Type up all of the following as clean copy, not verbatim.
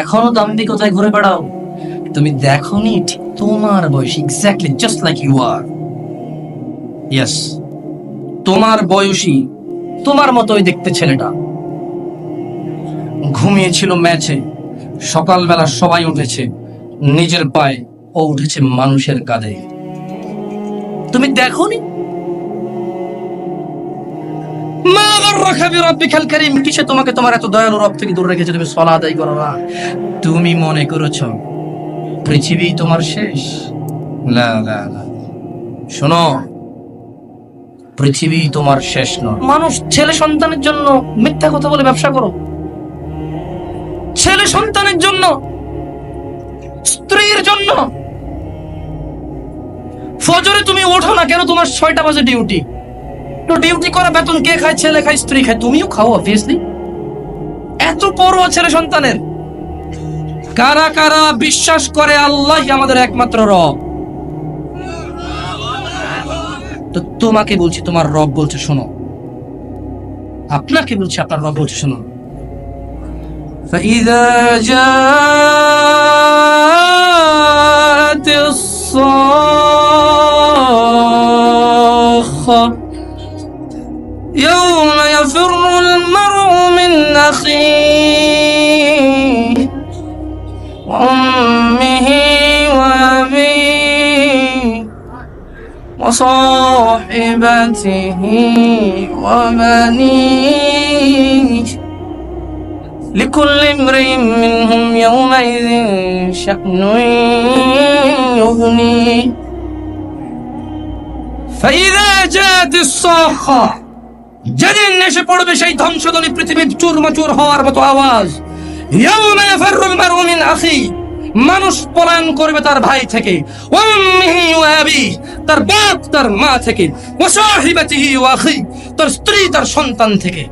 এখনো দাম্ভিকতায় ঘুরে বেড়াও। তুমি দেখোনি ঠিক তোমার বয়স, exactly just like you are. Yes, তোমার বয়সী, তোমার মতোই দেখতে ছেলেটা ঘুমিয়েছিল ম্যাচে, সকালবেলা সবাই উঠেছে নিজের পায়ে, ও উঠেছে মানুষের কাঁধে। তুমি দেখোনি? মা গর্রাকা বিরাব্বিকাল কারীম, কিসে তোমাকে তোমার এত দয়ালু রব থেকে দূরে রেখেছে? তুমি সালাত আদায় করো না। তুমি মনে করেছো পৃথিবী তোমার শেষ? না না না, শোনো, পৃথিবী তোমার শেষ নয়। মানুষ ছেলে সন্তানের জন্য মিথ্যা কথা বলে ব্যবসা করো, ছেলে সন্তানের জন্য, স্ত্রীর জন্য ফজরে তুমি ওঠো না কেন? তোমার 6টা বাজে ডিউটি। তো ডিউটি করা বেতন কে খায়? ছেলে খায়, স্ত্রী খায়, তুমিও খাও অবভিয়াসলি। এত পরোয়া ছেলে সন্তানের। কারা কারা বিশ্বাস করে আল্লাহ আমাদের একমাত্র রব? তো তোমাকে বলছি, তোমার রব বলছে শোনো। আপনাকে বলছি, আপনার রব বলছে শোনো। فإذا جاءت الصاخة يوم يفر المرء من أخيه وأمه وأبيه وصاحبته وبنيه لكل امرئ منهم يومئذ شأن يغنيه فإذا جاءت الصاخة, যেদিন এসে পড়বে সেই ধ্বংসধ্বনি, পৃথিবীর চুরমাচুর হওয়ার মতো আওয়াজ। ইয়াউমা ইয়াফিরুল মারউ মিন আখি, মানুষ পলায়ন করবে তার ভাই থেকে, ওয়া উম্মিহি ওয়া আবি, তার বাপ তার মা থেকে, ওয়া সাহিবাতিহি ওয়া আখি, তার স্ত্রী তার সন্তান থেকে।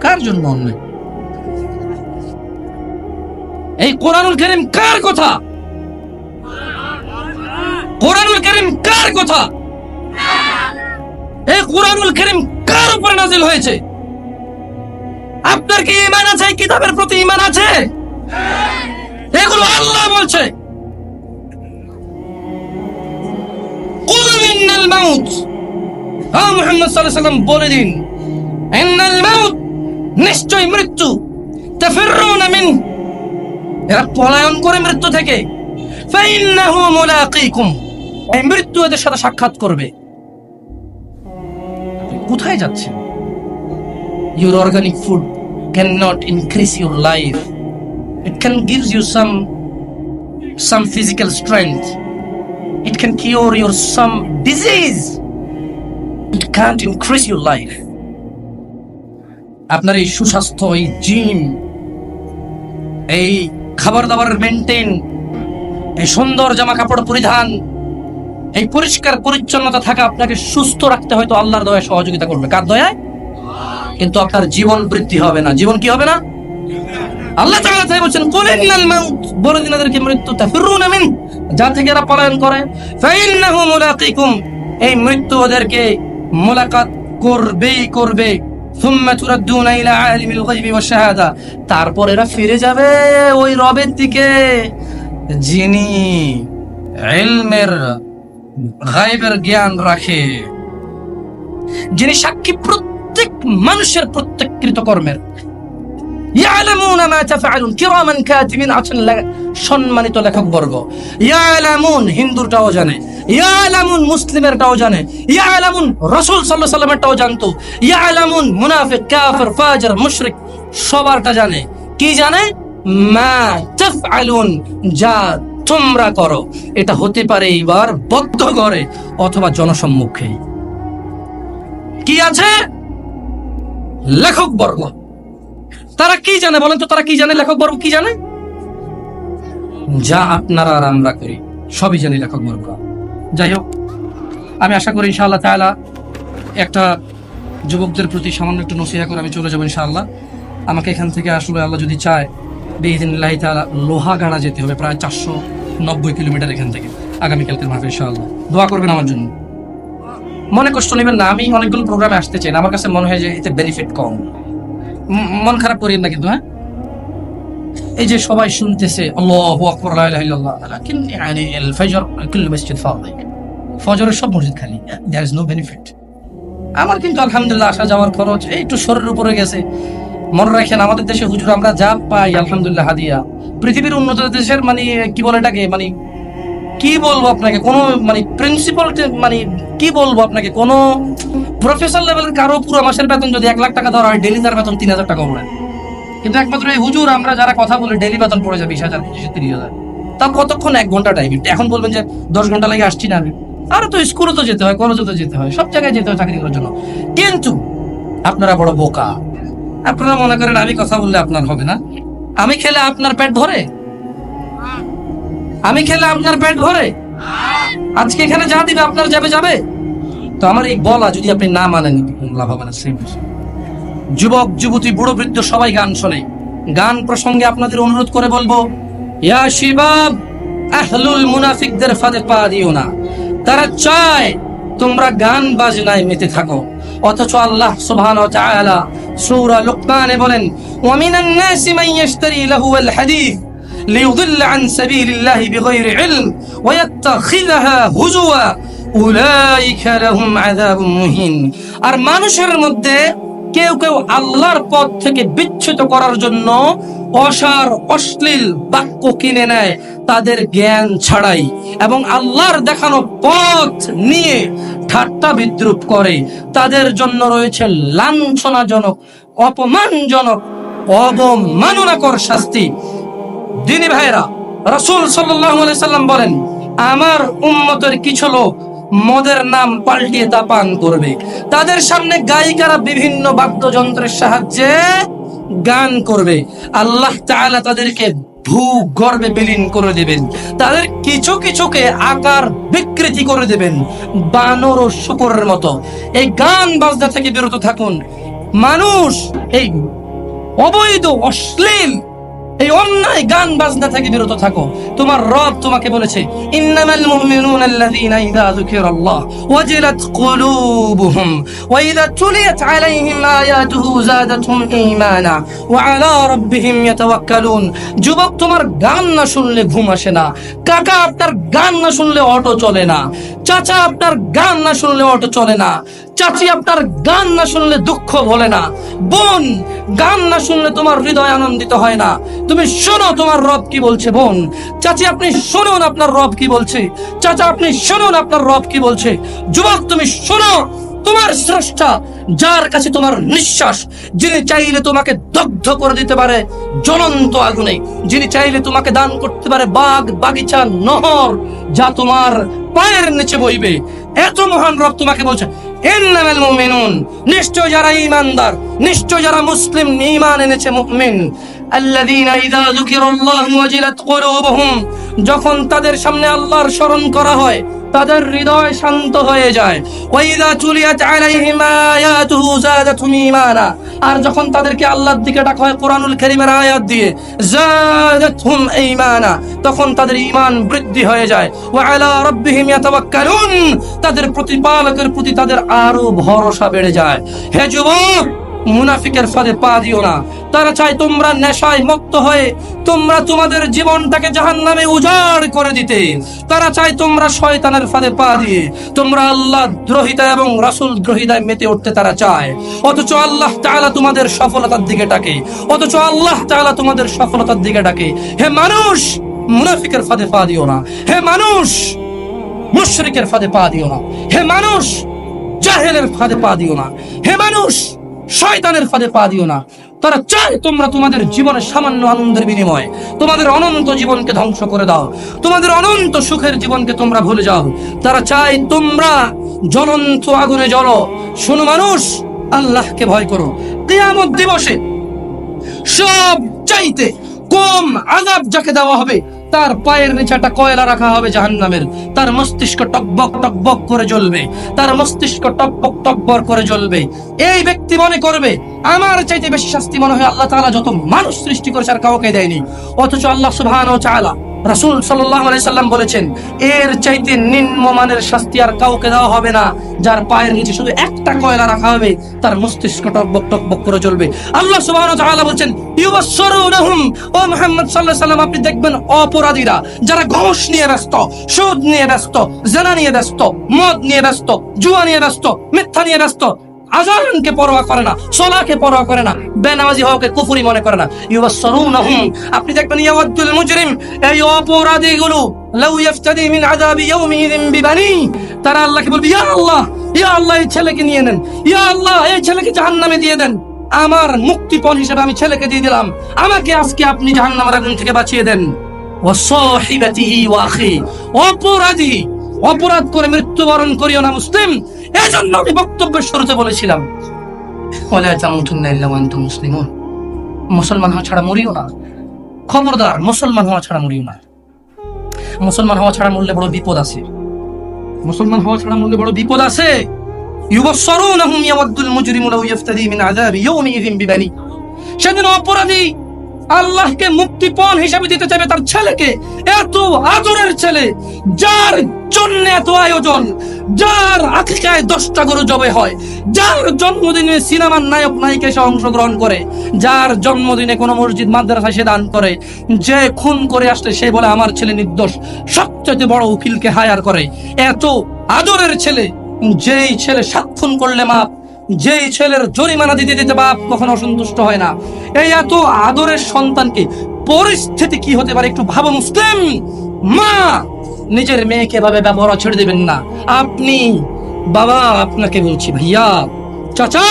কার জন্য অন্যায়? এই কোরআনুল কারীম কার কথা? কোরআনুল কারীম কার কথা? এই কোরআনুল কারীম কার উপরে নাযিল হয়েছে? আপনার কি ঈমান আছে? কিতাবের প্রতি ঈমান আছে? এগুলো আল্লাহ বলছে। কুল ইন্নাল মাউত, মুহাম্মদ সাল্লাল্লাহু আলাইহি ওয়াসাল্লাম বলে দিন, ইন্নাল মাউত, নিশ্চয় মৃত্যু, তাফিরুনা মিন, এরা পলায়ন করে মৃত্যু থেকে, ফাইন্নাহু মুলাকিকুম, এই মৃত্যু এদের সাথে সাক্ষাৎ করবে। কোথায় যাচ্ছেন? Your organic food cannot increase your life. It can give you some physical strength. It can cure your some disease. It can't increase your life. আপনার এই সুস্বাস্থ্য, এই জিম, এই খাবার দাবার মেনটেন, এই সুন্দর জামা কাপড় পরিধান, এই পরিষ্কার পরিচ্ছন্নতা থাকা আপনাকে সুস্থ রাখতে হয়তো আল্লাহর দয়ায় সহযোগিতা করবে। কার দয়ায়? কিন্তু আপনার জীবন বৃদ্ধি হবে না। জীবন কি হবে না? আল্লাহ তাআলা তাই বলেন, কুল ইন্নাল মাউত, বলে দিন এদেরকে মৃত্যু, তাফিরুনা মিন, যা থেকে এরা পলায়ন করে, ফাইন্নাহু মুলাকিকুম, এই মৃত্যু ওদেরকে মুলাকাত করবেই করবে। সুম্মা তুরাদ্দুনা ইলা আলিমিল গায়বি ওয়াশ শাহাদা, তারপর এরা ফিরে যাবে ওই রবের দিকে যিনি ইলমের গায়বের জ্ঞান রাখে, যিনি সাক্ষী প্রত্যেক মানুষের প্রত্যেক কৃতকর্মের। ইয়ালামুনা মা তাফআলুন কিরামান কাতিবিন, আছেন সম্মানিত লেখক বর্গ। ইয়ালামুন হিন্দুরটাও জানে, ইয়ালামুন মুসলিমেরটাও জানে, ইয়ালামুন রাসূল সাল্লাল্লাহু আলাইহি ওয়াসাল্লামেরটাও জানতো, ইয়ালামুন মুনাফিক কাফির ফাজির মুশরিক সবারটা জানে। কি জানে? মা তাফআলুন, যা তোমরা করো। এটা হতে পারে এইবার বদ্ধ ঘরে অথবা জনসম্মুখে। কি আছে? লেখক বর্গ তারা কি জানে বলেন তো? তারা কি জানে? লেখক বর্গ কি জানে? যা আপনারা আর আমরা করি সবই জানি লেখক বর্গ। যাই হোক, আমি আশা করি ইনশাআল্লাহ তাআলা একটা যুবকদের প্রতি সামান্য একটু নসিহা করে আমি চলে যাবো ইনশাআল্লাহ। আমাকে এখান থেকে আসলে আল্লাহ যদি চায় বিইذنিল্লাহি তাআলা লোহাগাড়া যেতে হবে, প্রায় 490 কিলোমিটার এখান থেকে, আগামীকালকের মাহফিল ইনশাআল্লাহ। দোয়া করবেন আমার জন্য। মনে কষ্ট নেবেন না, আমি অনেকগুলো প্রোগ্রামে আসতে চাই না, আমার কাছে মনে হয় যে এতে বেনিফিট কম। মন খারাপ করিয়েন না কিন্তু, হ্যাঁ? এই যে সবাই শুনতেছে আল্লাহু আকবার লা ইলাহা ইল্লাল্লাহ, লাকিন ইয়ানি আল ফজর কুল্লু মসজিদ ফাদি, ফজরের সব মসজিদ খালি, দেয়ার ইজ নো বেনিফিট। আমার কিন্তু আলহামদুলিল্লাহ আসা যাওয়ার খরচ একটু শরীরের উপরে গেছে। মনে রাখেন আমাদের দেশে হুজুর আমরা যা পাই আলহামদুলিল্লাহ হাদিয়া, পৃথিবীর উন্নত দেশের মানে কি বলে এটাকে, মানে কি বলবো আপনাকে, কোনো মানে প্রিন্সিপাল, মানে কি বলবো আপনাকে, কোনো প্রফেসর লেভেলের কারো পুরো মাসের বেতন যদি 1 লাখ টাকা ধরা হয়, ডেলি তার বেতন 3,000 টাকা পড়ে। কিন্তু একমাত্র এই হুজুর আমরা যারা কথা বলি ডেলি বেতন পড়ে যায় 20,000, 30,000। তা কতক্ষণ? 1 ঘন্টা টাইম। এখন বলবেন যে 10 ঘন্টা লাগে আসছি না আমি, আরে তো স্কুলে তো যেতে হয়, কলেজে তো যেতে হয়, সব জায়গায় যেতে হয় চাকরি করার জন্য। কিন্তু আপনারা বড় বোকা, আপনারা মনে করেন আমি কথা বললে আপনার হবে না। আমি খেলে আপনার পেট ভরে? আমি খেলে আপনার পেট ভরে? আজকে এখানে যা দিবে আপনার যাবে যাবে। তো আমার এই বলা যদি আপনি না মানেন লাভ হবে না। যুবক যুবতী বুড়ো বৃদ্ধ সবাই গান শোনে। গান প্রসঙ্গে আপনাদের অনুরোধ করে বলবো, ইয়া শিবাব, আহলুল মুনাফিকদের ফাঁদে পা দিও না। তারা চায় তোমরা গান বাজনায় মেতে থাকো, অথচ আল্লাহ সুবহানাহু ওয়া তাআলা সূরা লুকমানে বলেন, ওয়া মিনান নাসি মান ইয়াশতারি লাহুল হাদীস লিয়ুদিল্লা আন সাবিলিল্লাহি বিগাইরি ইলম ওয়া ইয়াত্তাখিযাহা হুজুয়া উলাইকা লাহুম আযাবুম মুহিন। আর মানুষের মধ্যে কেউ কেউ আল্লাহর পথ থেকে বিচ্যুত করার জন্য অসার অশ্লীল বাক্য কিনে নেয় তাদের জ্ঞান ছাড়াই, এবং আল্লাহর দেখানো পথ নিয়ে ঠাট্টা বিদ্রুপ করে। তাদের জন্য রয়েছে লাঞ্ছনাজনক, অপমানজনক, অবমাননাকর শাস্তি। দিনী ভাইরা, রাসূল সাল্লাল্লাহু আলাইহি সাল্লাম বলেন, আমার উম্মতের কিছু লোক মদের নাম পাল্টিয়ে তা পান করবে। তাদের সামনে গায়িকারা বিভিন্ন বাদ্যযন্ত্রের সাহায্যে গান করবে। আল্লাহ তাআলা তাদেরকে ভূগর্ভে বিলীন করে দেবেন। তাদের কিছু কিছুকে আকার বিকৃতি করে দেবেন বানর ও শূকরের মতো। এই গান বাজনা থেকে বিরত থাকুন। মানুষ এই অবৈধ অশ্লীল এই অন্যায় গান বাজনা থেকে বিরত থাকো। তোমার রব তোমাকে বলেছে, ইন্নামাল মুমিনুনা আল্লাযীনা ইযা যুকিরাল্লাহ ওয়াজিলাত কুলুবুহুম ওয়া ইযা তুলিয়াত আলাইহিম আয়াতুহু যাদাতুহুম ঈমানা ওয়া আলা রাব্বিহিম ইয়াতাওয়াক্কালুন। যুবক, তোমার গান না শুনলে ঘুম আসে না। কাকা, আপনার গান না শুনলে অটো চলে না। চাচা, আপনার গান না শুনলে অটো চলে না। চাচি, আপনার গান না শুনলে দুঃখ ভোলে না। বোন, গান না শুনলে তোমার হৃদয় আনন্দিত হয় না। তুমি শোনো তোমার রব কি বলছে। বোন, চাচি, আপনি শুনুন আপনার রব কি বলছে। চাচা, আপনি শুনুন আপনার রব কি বলছে। যুবক, তুমি শোনো তোমার স্রষ্টা, যার কাছে তোমার নিঃশ্বাস, যিনি চাইলে তোমাকে দগ্ধ করে দিতে পারে জ্বলন্ত আগুনে, যিনি চাইলে তোমাকে দান করতে পারে বাগ বাগিচা নহর যা তোমার পায়ের নিচে বইবে। এত মহান রব তোমাকে বলছে, ইন্নামাল মুমিনুন, নিশ্চয় যারা ঈমানদার, নিশ্চয় যারা মুসলিম, ঈমান এনেছে, মুমিন, আল্লাযীনা ইযা যুকিরাল্লাহু ওয়াজিলাত কুলুবুহুম, যখন তাদের সামনে আল্লাহর স্মরণ করা হয় তাদের হৃদয় শান্ত হয়ে যায়। ওয়া ইযা তুলিয়াত আলাইহিম আয়াতুহু যাদাতুহুম ঈমানা, আর যখন তাদেরকে আল্লাহর দিকে ডাকা হয় কোরআনুল কারীমের আয়াত দিয়ে, যাদাতুহুম ঈমানা, তখন তাদের ঈমান বৃদ্ধি হয়ে যায়। ওয়া আলা রাব্বিহিম ইয়াতাওয়াক্কালুন, তাদের প্রতিপালকের প্রতি তাদের আরো ভরসা বেড়ে যায়। হে যুবক, মুনাফিকের ফাঁদে পা দিও না। তারা চায় তোমরা নেশায় মত্ত হয়ে তোমরা তোমাদের জীবনটাকে জাহান্নামে উজাড় করে দিতে। তারা চায় তোমরা শয়তানের ফাঁদে পা দিয়ে তোমরা আল্লাহ দ্রোহিতা এবং রাসূল দ্রোহিতায় মেতে উঠতে তারা চায়। অথচ আল্লাহ তাআলা তোমাদের সফলতার দিকে ডাকে, অথচ আল্লাহ তাআলা তোমাদের সফলতার দিকে ডাকে। হে মানুষ, মুনাফিকের ফাঁদে পা দিও না। হে মানুষ, মুশরিকের ফাঁদে পা দিও না। হে মানুষ, জাহেলের ফাঁদে পা দিও না। হে মানুষ, শয়তানের ফাঁদে পা দিও না। তারা চায় তোমরা তোমাদের জীবনের সামান্য আনন্দের বিনিময়ে তোমাদের অনন্ত জীবনকে ধ্বংস করে দাও, তোমাদের অনন্ত সুখের জীবনকে তোমরা ভুলে যাও। তারা চায় তোমরা জ্বলন্ত আগুনে জ্বলো। শোনো মানুষ, আল্লাহকে ভয় করো। কিয়ামত দিবসে সব চাইতে কম আযাব যাকে দেওয়া হবে তার পায়ের নিচে একটা কয়লা রাখা হবে জাহান্নামের। তার মস্তিষ্ক টকবক টকবক করে জ্বলবে, তার মস্তিষ্ক টকবক টকবক করে জ্বলবে। এই ব্যক্তি মনে করবে আমার চাইতে বেশি শাস্তি মনে হয় আল্লাহ তাআলা যত মানুষ সৃষ্টি করেছে আর কাউকে দেয়নি। অথচ আল্লাহ সুবহানাহু ওয়া তাআলা রাসূল সাল্লাল্লাহু আলাইহি সাল্লাম বলেছেন, এর চাইতে নিম্নমানের শাস্তি আর কাউকে দেওয়া হবে না, যার পায়ের নিচে শুধু একটা কয়লা রাখা হবে, তার মস্তিষ্ক টকবক টকবক করে জ্বলবে। আল্লাহ সুবহানাহু ওয়া তাআলা বলেন, ইউবাশশিরুনহুম, ও মুহাম্মদ সাল্লাল্লাহু আলাইহি সাল্লাম আপনি দেখবেন অপরাধীরা যারা ঘুষ নিয়ে ব্যস্ত, সুদ নিয়ে ব্যস্ত, জিনা নিয়ে ব্যস্ত, মদ নিয়ে ব্যস্ত, জুয়া নিয়ে ব্যস্ত, মিথ্যা নিয়ে ব্যস্ত, আযানকে পরোয়া করে না, সালাতকে পরোয়া করে না, বেনামাজি হওয়াকে কুফরি মনে করে না, ইউবাশশিরুনহুম আপনি দেখবেন ইয়াওয়াদুল মুজরিম, এই অপরাধীগুলো লাউ ইফতাদি মিন আযাবি ইয়াউমিহিম বিবানি, তারা আল্লাহকে বলবে, ইয়া আল্লাহ, ইয়া আল্লাহ এই ছেলেকে নিয়ে নেন, ইয়া আল্লাহ এই ছেলেকে জাহান্নামে দিয়ে দেন, আমার মুক্তিপণ হিসেবে আমি ছেলেকে দিয়ে দিলাম, আমাকে আজকে আপনি জাহান্নামের আগুন থেকে বাঁচিয়ে দেন। ওয়া সাহিবাতিহি ওয়া আখি, অপরাধী অপরাধ করে মৃত্যুবরণ করিও না মুসলিম। এজন্য আমি বক্তব্যের শুরুতে বলেছিলাম, ওয়ালা তামুতুন্না ইল্লা ওয়া আনতুম মুসলিমুন, মুসলমান হওয়া ছাড়া মরিও না, খবরদার মুসলমান হওয়া ছাড়া মরিও না। মুসলমান হওয়া ছাড়া মরলে বড় বিপদ আছে, মুসলমান হওয়া ছাড়া মরলে বড় বিপদ আছে। ইউবাশশিরুনহুম ইয়াওয়াদুল মুজরিমু লাউ ইফতাদি মিন আযাবি ইয়াউমিহিম বিবানি, সেদিন অপরাধী আল্লাহকে মুক্তিপণ হিসেবে দিতে চাইবে তার ছেলেকে, এত আদরের ছেলে, যার জন্য এত আয়োজন, যার আকিকায় 10টা গরু জবে হয়, যার জন্মদিনে সিনেমার নায়ক নায়িকা এসে অংশগ্রহণ করে, যার জন্মদিনে কোনো মসজিদ মাদ্রাসায় সে দান করে, যে খুন করে আসলে সে বলে আমার ছেলে নির্দোষ, সবচেয়ে বড় উকিলকে হায়ার করে, এত আদরের ছেলে, যেই ছেলে 7 খুন করলে মাপ, যেই ছেলের জরিমানা দিতে দিতে বাপ কখনো অসন্তুষ্ট হয় না, এই এত আদরের সন্তানকে পরিস্থিতি কি হতে পারে একটু ভাবো মুসলিম। মা নিজের মেয়েকে এভাবে ব্যবহার ছেড়ে দেবেন না। আপনি বাবা, আপনাকে বলছি ভাইয়া, চাচা,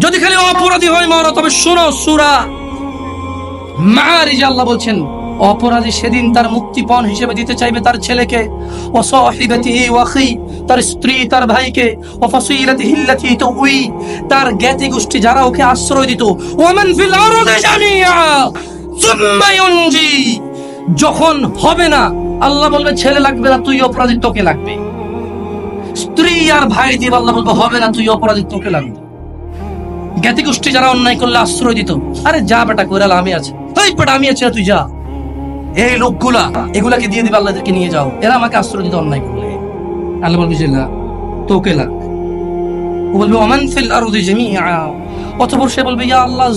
যদি খালি অপরাধী হয় মারো, তবে শোনো সূরা মাআরিজে আল্লাহ বলছেন, অপরাধী সেদিন তার মুক্তিপণ হিসেবে দিতে চাইবে তার ছেলেকে, ও সাহিবাতিহি ওয়া আখি, তার স্ত্রী তার ভাইকে, ও ফাসিলাতিহি আল্লাতী তুই, তার জ্ঞাতি গোষ্ঠী যারা ওকে আশ্রয় দিত, ওয়া মান ফিল আরদি জামিআ সুম্মা ইউনজি, যখন হবে না আল্লাহ বলবে ছেলে লাগবে না, তুই অপরাধী, তোকে লাগবে। স্ত্রী আর ভাই দিয়ে আল্লাহ বলবে হবে না, তুই অপরাধী, তোকে লাগবে। জ্ঞাতি গোষ্ঠী যারা অন্যায় করলে আশ্রয় দিত, আরে যা বেটা কইরাল আমি আছি, ওই বেটা আমি আছি, তুই যা। এই লোকগুলা এগুলাকে দিয়ে দিবে, আল্লাহদেরকে নিয়ে যাও, এরা আমাকে আশ্রয় দিতে অন্যায় করলে, আল্লাহ বলবে না, তোকে লাগবে। ও বলবে ওমান ফিল আরদি জামিআ, অতঃপর সে বলবে ইয়া আল্লাহ,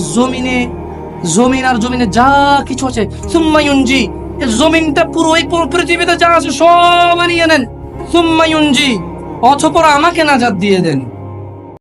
জমিন আর জমিনে যা কিছু আছে, সুম্মা ইউনজি, এই জমিনটা পুরো এই পৃথিবীতে যা আছে সব নিয়ে নেন, সুম্মা ইউনজি, অতঃপর আমাকে নাজাত দিয়ে দেন।